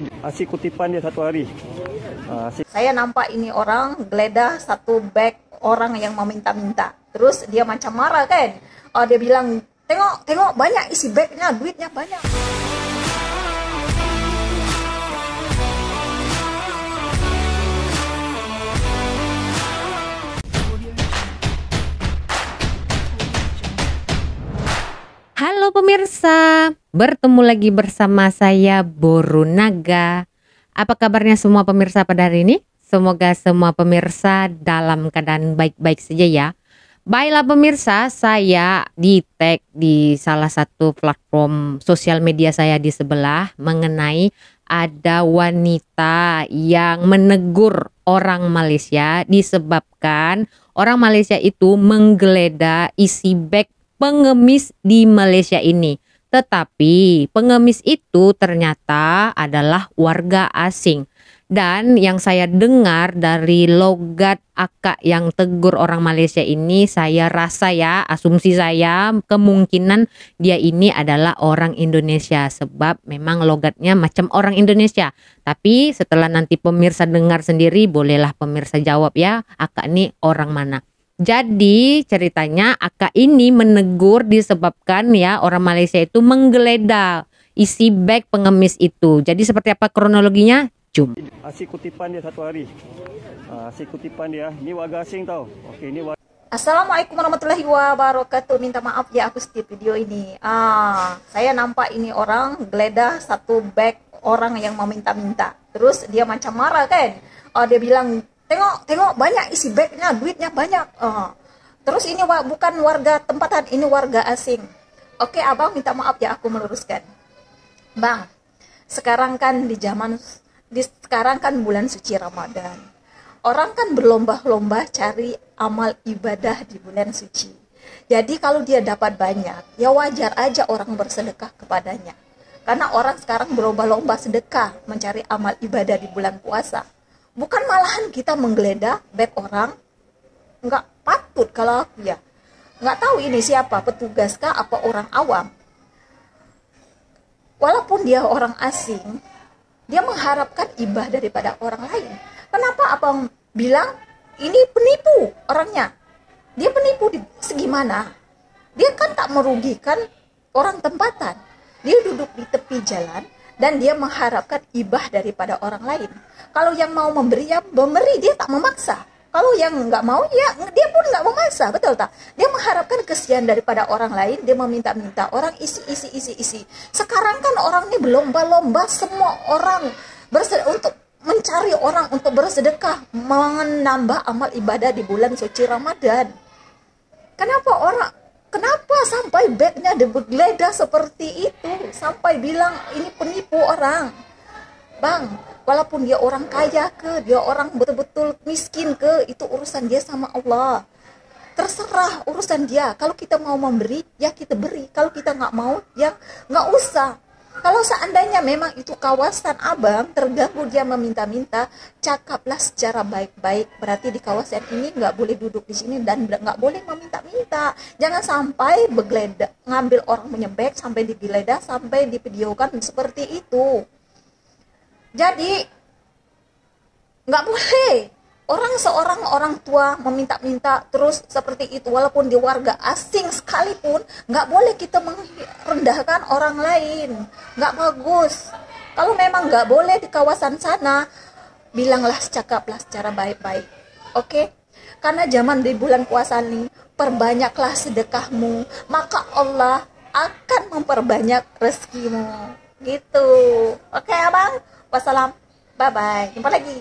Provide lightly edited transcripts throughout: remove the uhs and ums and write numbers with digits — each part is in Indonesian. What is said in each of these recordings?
Asyik kutipan dia satu hari. Saya nampak ini orang geledah satu bag orang yang mau minta-minta. Terus dia macam marah kan. Dia bilang, tengok banyak isi bagnya, duitnya banyak. Halo pemirsa, bertemu lagi bersama saya Borunaga. Apa kabarnya semua pemirsa pada hari ini? Semoga semua pemirsa dalam keadaan baik-baik saja ya. Baiklah pemirsa, saya di tag di salah satu platform sosial media saya di sebelah mengenai ada wanita yang menegur orang Malaysia disebabkan orang Malaysia itu menggeledah isi bag pengemis di Malaysia ini. Tetapi pengemis itu ternyata adalah warga asing. Dan yang saya dengar dari logat akak yang tegur orang Malaysia ini, saya rasa ya, asumsi saya kemungkinan dia ini adalah orang Indonesia. Sebab memang logatnya macam orang Indonesia. Tapi setelah nanti pemirsa dengar sendiri, bolehlah pemirsa jawab ya, akak ini orang mana. Jadi ceritanya akak ini menegur disebabkan ya orang Malaysia itu menggeledah isi bag pengemis itu. Jadi seperti apa kronologinya? Jom. Asyik kutipan dia satu hari. Asyik kutipan dia. Ini warga asing tau. Okey, ini warga. Assalamualaikum warahmatullahi wabarakatuh. Minta maaf ya aku skip video ini. Saya nampak ini orang geledah satu bag orang yang mau minta-minta. Terus dia macam marah kan. Dia bilang, tengok banyak isi bagnya, duitnya banyak. Terus ini bukan warga tempatan, ini warga asing. Oke abang, minta maaf ya aku meluruskan. Bang, sekarang kan sekarang kan bulan suci Ramadan. Orang kan berlomba-lomba cari amal ibadah di bulan suci. Jadi kalau dia dapat banyak, ya wajar aja orang bersedekah kepadanya. Karena orang sekarang berlomba-lomba sedekah mencari amal ibadah di bulan puasa. Bukan malahan kita menggeledah bag orang. Nggak patut kalau aku ya. Nggak tahu ini siapa, petugas kah apa orang awam. Walaupun dia orang asing, dia mengharapkan ibah daripada orang lain. Kenapa abang bilang ini penipu orangnya? Dia penipu segimana? Dia kan tak merugikan orang tempatan. Dia duduk di tepi jalan dan dia mengharapkan ibah daripada orang lain. Kalau yang mau memberi, ya memberi, dia tak memaksa. Kalau yang nggak mau, ya dia pun nggak memaksa, betul tak? Dia mengharapkan kesian daripada orang lain, dia meminta-minta orang isi. Sekarang kan orang ini berlomba-lomba, semua orang untuk mencari orang untuk bersedekah, menambah amal ibadah di bulan suci Ramadan. Kenapa sampai bagnya digeledah seperti itu? Sampai bilang ini penipu orang. Bang, walaupun dia orang kaya ke, dia orang betul-betul miskin ke, itu urusan dia sama Allah. Terserah urusan dia. Kalau kita mau memberi, ya kita beri. Kalau kita nggak mau, ya nggak usah. Kalau seandainya memang itu kawasan abang, terganggu dia meminta-minta, cakaplah secara baik-baik. Berarti di kawasan ini nggak boleh duduk di sini dan nggak boleh meminta-minta. Jangan sampai bergeledah, ngambil orang punya bag sampai digeledah, sampai divideokan seperti itu. Jadi nggak boleh seorang orang tua meminta-minta terus seperti itu, walaupun di warga asing sekalipun nggak boleh kita merendahkan orang lain, nggak bagus. Kalau memang nggak boleh di kawasan sana, bilanglah, cakaplah secara baik-baik, oke? Karena zaman di bulan puasa ini, perbanyaklah sedekahmu, maka Allah akan memperbanyak rezekimu, gitu. Oke abang? Wassalam, bye-bye, jumpa lagi.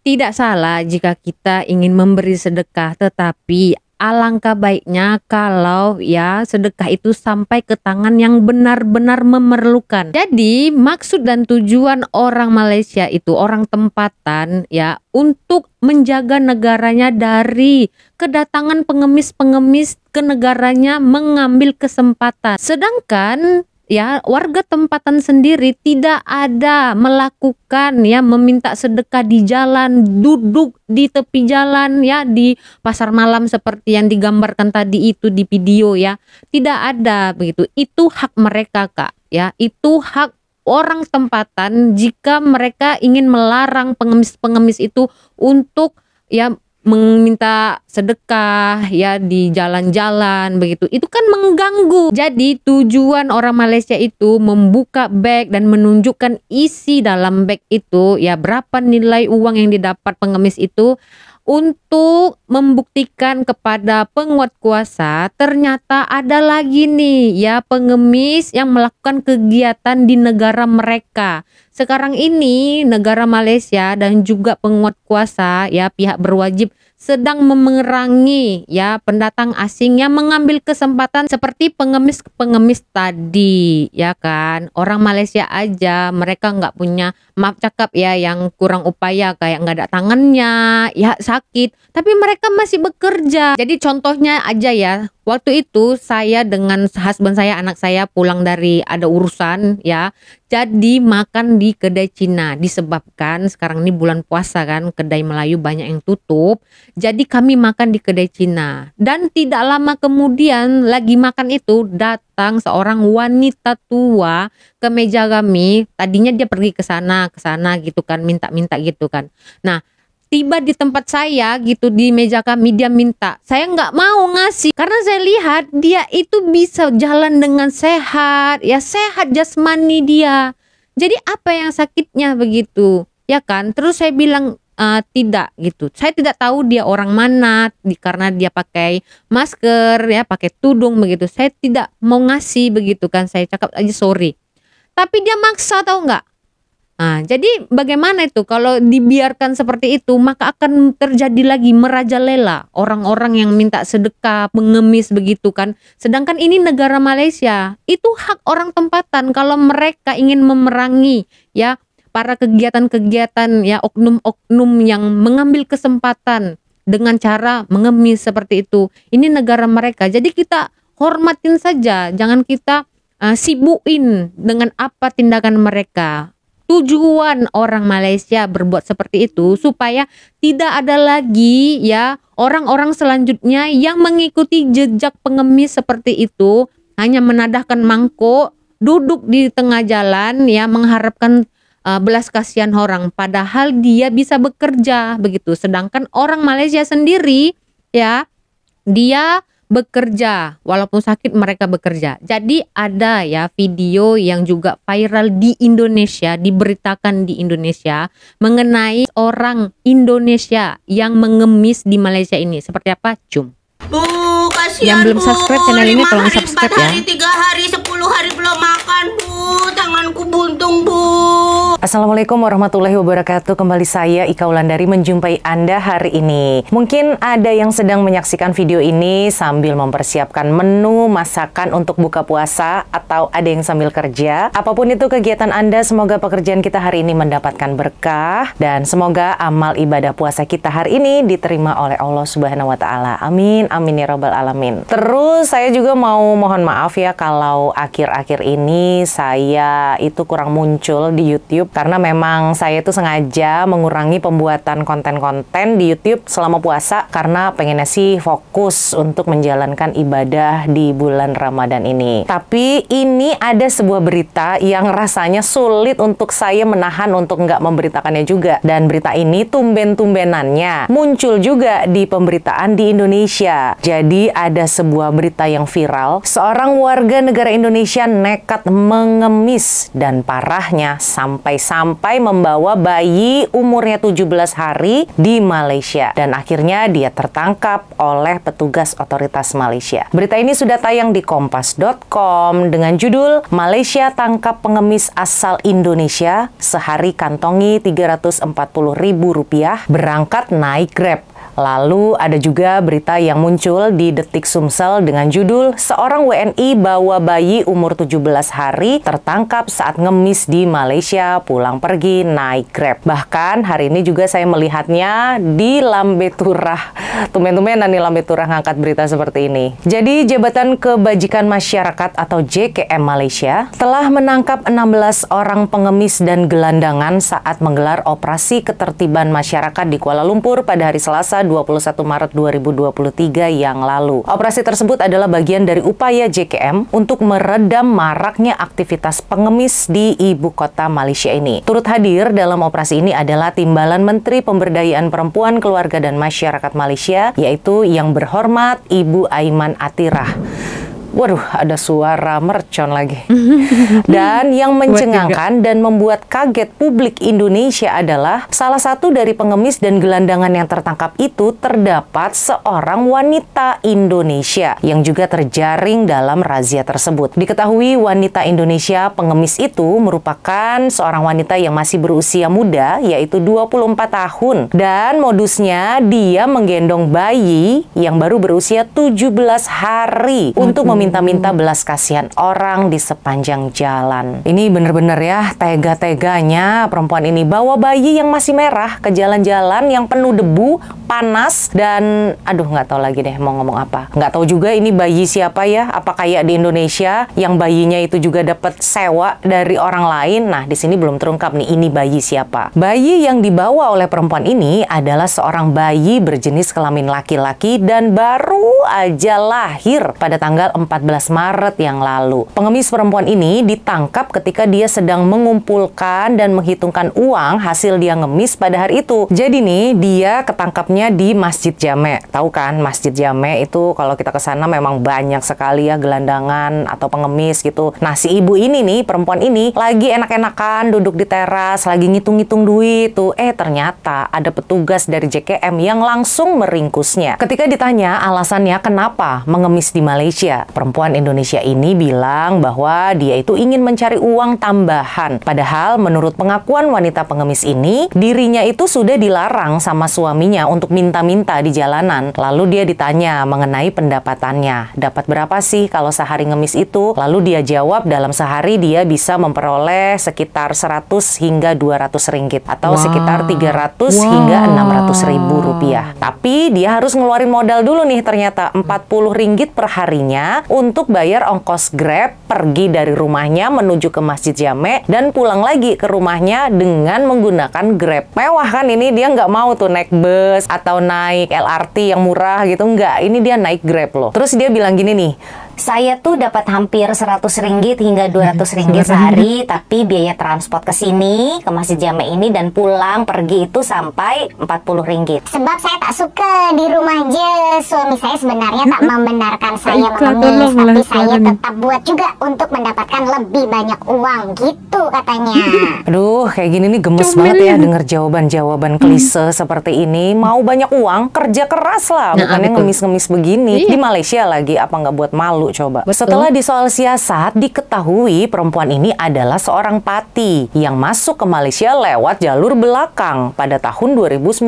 Tidak salah jika kita ingin memberi sedekah, tetapi alangkah baiknya kalau ya sedekah itu sampai ke tangan yang benar-benar memerlukan. Jadi maksud dan tujuan orang Malaysia itu, orang tempatan ya, untuk menjaga negaranya dari kedatangan pengemis-pengemis ke negaranya mengambil kesempatan. Sedangkan ya warga tempatan sendiri tidak ada melakukan ya meminta sedekah di jalan, duduk di tepi jalan ya, di pasar malam seperti yang digambarkan tadi itu di video ya. Tidak ada begitu. Itu hak mereka Kak ya. Itu hak orang tempatan jika mereka ingin melarang pengemis-pengemis itu untuk ya meminta sedekah ya di jalan-jalan begitu. Itu kan mengganggu. Jadi tujuan orang Malaysia itu membuka bag dan menunjukkan isi dalam bag itu ya berapa nilai uang yang didapat pengemis itu, untuk membuktikan kepada penguat kuasa ternyata ada lagi nih ya pengemis yang melakukan kegiatan di negara mereka. Sekarang ini negara Malaysia dan juga penguat kuasa ya pihak berwajib sedang memerangi ya pendatang asing yang mengambil kesempatan seperti pengemis-pengemis tadi ya kan. Orang Malaysia aja mereka nggak punya, maaf cakap ya, yang kurang upaya kayak nggak ada tangannya ya sakit, tapi mereka masih bekerja. Jadi contohnya aja ya, waktu itu saya dengan husband saya, anak saya pulang dari ada urusan ya, jadi makan di kedai Cina. Disebabkan sekarang ini bulan puasa kan, kedai Melayu banyak yang tutup. Jadi kami makan di kedai Cina. Dan tidak lama kemudian lagi makan itu datang seorang wanita tua ke meja kami. Tadinya dia pergi ke sana gitu kan, minta-minta gitu kan. Nah, tiba di tempat saya gitu, di meja kami dia minta. Saya nggak mau ngasih karena saya lihat dia itu bisa jalan dengan sehat, ya sehat jasmani dia. Jadi apa yang sakitnya begitu, ya kan? Terus saya bilang tidak gitu. Saya tidak tahu dia orang mana karena dia pakai masker ya, pakai tudung begitu. Saya tidak mau ngasih begitu kan. Saya cakap aja sorry. Tapi dia maksa, tahu nggak? Nah, jadi bagaimana itu kalau dibiarkan seperti itu, maka akan terjadi lagi merajalela orang-orang yang minta sedekah, mengemis begitu kan. Sedangkan ini negara Malaysia, itu hak orang tempatan kalau mereka ingin memerangi ya para kegiatan-kegiatan ya oknum-oknum yang mengambil kesempatan dengan cara mengemis seperti itu. Ini negara mereka. Jadi kita hormatin saja, jangan kita sibukin dengan apa tindakan mereka. Tujuan orang Malaysia berbuat seperti itu supaya tidak ada lagi ya orang-orang selanjutnya yang mengikuti jejak pengemis seperti itu, hanya menadahkan mangkuk, duduk di tengah jalan ya mengharapkan belas kasihan orang, padahal dia bisa bekerja begitu. Sedangkan orang Malaysia sendiri ya dia bekerja, walaupun sakit mereka bekerja. Jadi ada ya video yang juga viral di Indonesia, diberitakan di Indonesia mengenai orang Indonesia yang mengemis di Malaysia ini. Seperti apa? Cum. Bu, kasihan Yang belum Bu. subscribe channel ini 5 tolong hari, subscribe 4 ya. hari, 3 hari, 10 hari belum makan Bu. Tanganku buntung Bu. Assalamualaikum warahmatullahi wabarakatuh. Kembali saya Ika Wulandari menjumpai Anda hari ini. Mungkin ada yang sedang menyaksikan video ini sambil mempersiapkan menu masakan untuk buka puasa, atau ada yang sambil kerja. Apapun itu kegiatan Anda, semoga pekerjaan kita hari ini mendapatkan berkah dan semoga amal ibadah puasa kita hari ini diterima oleh Allah Subhanahu wa taala. Amin amin ya rabbal alamin. Terus saya juga mau mohon maaf ya kalau akhir-akhir ini saya itu kurang muncul di YouTube, karena memang saya itu sengaja mengurangi pembuatan konten-konten di YouTube selama puasa karena pengennya sih fokus untuk menjalankan ibadah di bulan Ramadan ini. Tapi ini ada sebuah berita yang rasanya sulit untuk saya menahan untuk nggak memberitakannya juga. Dan berita ini tumben-tumbenannya muncul juga di pemberitaan di Indonesia. Jadi ada sebuah berita yang viral, seorang warga negara Indonesia nekat mengemis dan parahnya sampai membawa bayi umurnya 17 hari di Malaysia, dan akhirnya dia tertangkap oleh petugas otoritas Malaysia. Berita ini sudah tayang di kompas.com dengan judul Malaysia tangkap pengemis asal Indonesia, sehari kantongi Rp340.000, berangkat naik Grab. Lalu ada juga berita yang muncul di Detik Sumsel dengan judul seorang WNI bawa bayi umur 17 hari tertangkap saat ngemis di Malaysia pulang pergi naik Grab. Bahkan hari ini juga saya melihatnya di Lambe Turah. Tumben-tumbenan nih Lambe Turah ngangkat berita seperti ini. Jadi Jabatan Kebajikan Masyarakat atau JKM Malaysia telah menangkap 16 orang pengemis dan gelandangan saat menggelar operasi ketertiban masyarakat di Kuala Lumpur pada hari Selasa Selasa 21 Maret 2023 yang lalu. Operasi tersebut adalah bagian dari upaya JKM untuk meredam maraknya aktivitas pengemis di ibu kota Malaysia ini. Turut hadir dalam operasi ini adalah Timbalan Menteri Pemberdayaan Perempuan, Keluarga dan Masyarakat Malaysia, yaitu Yang Berhormat Ibu Aiman Atirah. Waduh, ada suara mercon lagi. Dan yang mencengangkan dan membuat kaget publik Indonesia adalah salah satu dari pengemis dan gelandangan yang tertangkap itu terdapat seorang wanita Indonesia yang juga terjaring dalam razia tersebut. Diketahui wanita Indonesia pengemis itu merupakan seorang wanita yang masih berusia muda, yaitu 24 tahun. Dan modusnya dia menggendong bayi yang baru berusia 17 hari untuk minta belas kasihan orang di sepanjang jalan. Ini bener-bener ya tega-teganya perempuan ini bawa bayi yang masih merah ke jalan-jalan yang penuh debu, panas, dan aduh nggak tahu lagi deh mau ngomong apa. Nggak tahu juga ini bayi siapa ya, apa kayak di Indonesia yang bayinya itu juga dapat sewa dari orang lain. Nah di sini belum terungkap nih ini bayi siapa. Bayi yang dibawa oleh perempuan ini adalah seorang bayi berjenis kelamin laki-laki dan baru aja lahir pada tanggal 14 Maret yang lalu. Pengemis perempuan ini ditangkap ketika dia sedang mengumpulkan dan menghitungkan uang hasil dia ngemis pada hari itu. Jadi nih, dia ketangkapnya di Masjid Jame. Tahu kan, Masjid Jame itu kalau kita ke sana memang banyak sekali ya gelandangan atau pengemis gitu. Nah, si ibu ini nih, perempuan ini lagi enak-enakan duduk di teras, lagi ngitung-ngitung duit tuh. Ternyata ada petugas dari JKM yang langsung meringkusnya. Ketika ditanya alasannya kenapa mengemis di Malaysia, perempuan Indonesia ini bilang bahwa dia itu ingin mencari uang tambahan. Padahal menurut pengakuan wanita pengemis ini, dirinya itu sudah dilarang sama suaminya untuk minta-minta di jalanan. Lalu dia ditanya mengenai pendapatannya. Dapat berapa sih kalau sehari ngemis itu? Lalu dia jawab dalam sehari dia bisa memperoleh sekitar 100 hingga 200 ringgit. Atau sekitar 300 hingga 600 ribu rupiah. Tapi dia harus ngeluarin modal dulu nih ternyata 40 ringgit per harinya untuk bayar ongkos Grab pergi dari rumahnya menuju ke Masjid Jame dan pulang lagi ke rumahnya dengan menggunakan Grab. Mewah kan ini, dia nggak mau tuh naik bus atau naik LRT yang murah gitu, nggak. Ini dia naik Grab loh. Terus dia bilang gini nih, saya tuh dapat hampir 100 ringgit hingga 200 ringgit sehari, tapi biaya transport ke sini, ke Masjid Jame ini dan pulang pergi itu sampai 40 ringgit. Sebab saya tak suka di rumah aja. Suami saya sebenarnya tak membenarkan saya mengemis, tapi saya tetap buat juga untuk mendapatkan lebih banyak uang gitu katanya. Aduh, kayak gini nih gemes banget ya denger jawaban-jawaban klise seperti ini. Mau banyak uang, kerja keras lah, bukannya ngemis-ngemis begini. Di Malaysia lagi, apa nggak buat malu coba. Setelah disoal siasat, diketahui perempuan ini adalah seorang pati yang masuk ke Malaysia lewat jalur belakang pada tahun 2019.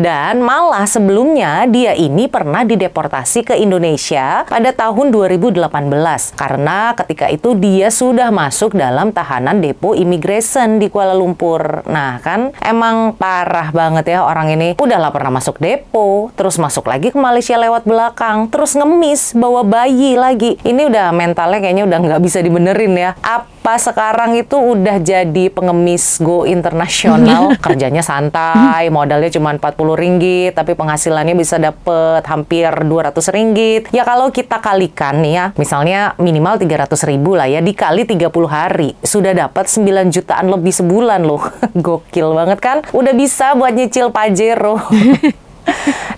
Dan malah sebelumnya dia ini pernah dideportasi ke Indonesia pada tahun 2018. Karena ketika itu dia sudah masuk dalam tahanan depo imigresen di Kuala Lumpur. Nah kan, emang parah banget ya orang ini. Udahlah pernah masuk depo, terus masuk lagi ke Malaysia lewat belakang, terus ngemis, bawa bayi lagi. Ini udah mentalnya kayaknya udah nggak bisa dibenerin ya. Apa sekarang itu udah jadi pengemis go internasional, kerjanya santai, modalnya cuma 40 ringgit, tapi penghasilannya bisa dapet hampir 200 ringgit. Ya kalau kita kalikan nih ya, misalnya minimal 300 ribu lah ya, dikali 30 hari, sudah dapat 9 jutaan lebih sebulan loh. Gokil banget kan? Udah bisa buat nyicil Pajero.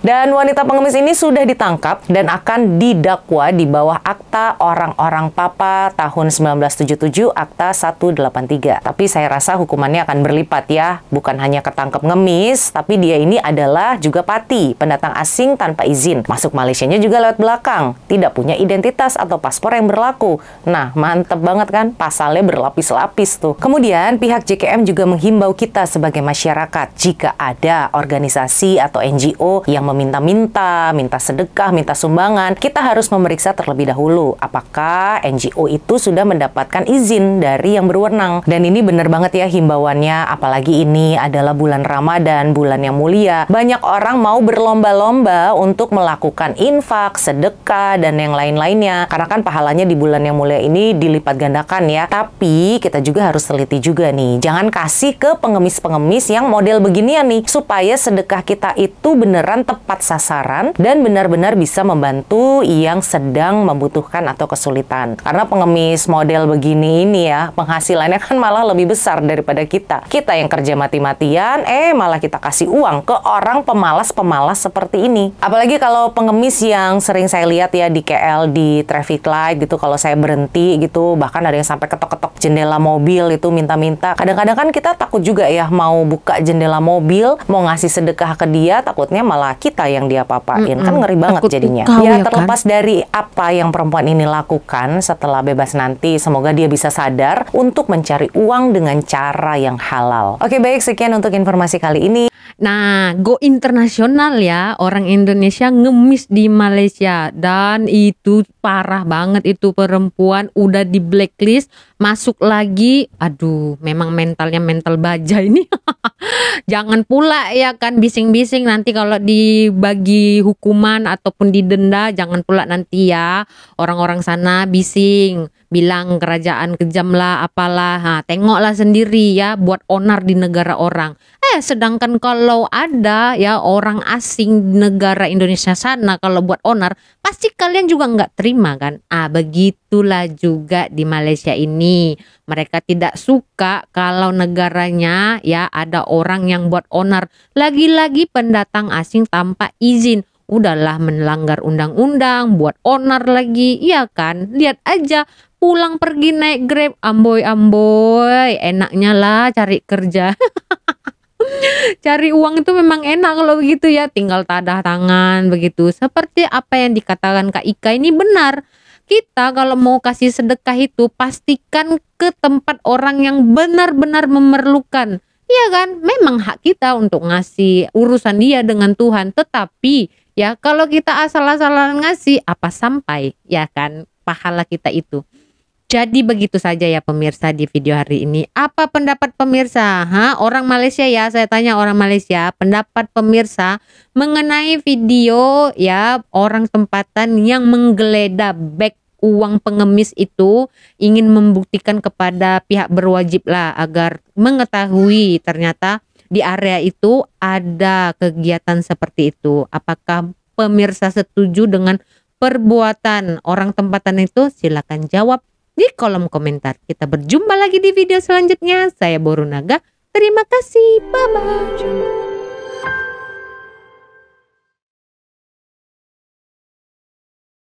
Dan wanita pengemis ini sudah ditangkap dan akan didakwa di bawah Akta Orang-Orang Papa tahun 1977, Akta 183. Tapi saya rasa hukumannya akan berlipat ya. Bukan hanya ketangkep ngemis, tapi dia ini adalah juga pati, pendatang asing tanpa izin. Masuk Malaysianya juga lewat belakang. Tidak punya identitas atau paspor yang berlaku. Nah, mantep banget kan? Pasalnya berlapis-lapis tuh. Kemudian, pihak JKM juga menghimbau kita sebagai masyarakat, jika ada organisasi atau NGO yang minta sedekah, minta sumbangan, kita harus memeriksa terlebih dahulu apakah NGO itu sudah mendapatkan izin dari yang berwenang. Dan ini benar banget ya himbauannya, apalagi ini adalah bulan Ramadan, bulan yang mulia. Banyak orang mau berlomba-lomba untuk melakukan infak, sedekah, dan yang lain-lainnya. Karena kan pahalanya di bulan yang mulia ini dilipat gandakan ya. Tapi kita juga harus teliti juga nih, jangan kasih ke pengemis-pengemis yang model beginian nih, supaya sedekah kita itu benar beneran tepat sasaran dan benar-benar bisa membantu yang sedang membutuhkan atau kesulitan. Karena pengemis model begini ini ya, penghasilannya kan malah lebih besar daripada kita. Kita yang kerja mati-matian, malah kita kasih uang ke orang pemalas-pemalas seperti ini. Apalagi kalau pengemis yang sering saya lihat ya di KL, di traffic light gitu, kalau saya berhenti gitu, bahkan ada yang sampai ketok-ketok jendela mobil itu minta-minta. Kadang-kadang kan kita takut juga ya mau buka jendela mobil, mau ngasih sedekah ke dia, takutnya malah kita yang dia papain. Kan ngeri banget Takut jadinya. kau Ya ya terlepas dari apa yang perempuan ini lakukan setelah bebas nanti, semoga dia bisa sadar untuk mencari uang dengan cara yang halal. Oke, baik, sekian untuk informasi kali ini. Nah, go internasional ya, orang Indonesia ngemis di Malaysia dan itu parah banget, itu perempuan udah di blacklist, masuk lagi. Aduh, memang mentalnya mental baja ini. Jangan pula ya kan bising-bising nanti kalau dibagi hukuman ataupun didenda, jangan pula nanti ya orang-orang sana bising bilang kerajaan kejam lah apalah. Tengoklah sendiri ya buat onar di negara orang. Sedangkan kalau ada ya orang asing di negara Indonesia sana kalau buat onar, pasti kalian juga nggak terima kan. Begitulah juga di Malaysia ini. Mereka tidak suka kalau negaranya ya ada orang yang buat onar. Lagi-lagi pendatang asing tanpa izin. Udahlah melanggar undang-undang, buat onar lagi. Iya kan? Lihat aja pulang pergi naik Grab, amboy-amboy. Enaknya lah cari kerja. Cari uang itu memang enak kalau begitu ya, tinggal tadah tangan begitu. Seperti apa yang dikatakan Kak Ika ini benar. Kita kalau mau kasih sedekah itu pastikan ke tempat orang yang benar-benar memerlukan. Iya kan? Memang hak kita untuk ngasih, urusan dia dengan Tuhan. Tetapi ya kalau kita asal-asalan ngasih, apa sampai ya kan pahala kita itu. Jadi begitu saja ya pemirsa di video hari ini. Apa pendapat pemirsa? Orang Malaysia ya, saya tanya orang Malaysia, pendapat pemirsa mengenai video ya orang tempatan yang menggeledah beg uang pengemis itu, ingin membuktikan kepada pihak berwajib lah agar mengetahui ternyata di area itu ada kegiatan seperti itu. Apakah pemirsa setuju dengan perbuatan orang tempatan itu? Silakan jawab di kolom komentar. Kita berjumpa lagi di video selanjutnya. Saya Borunaga. Terima kasih. Bye-bye.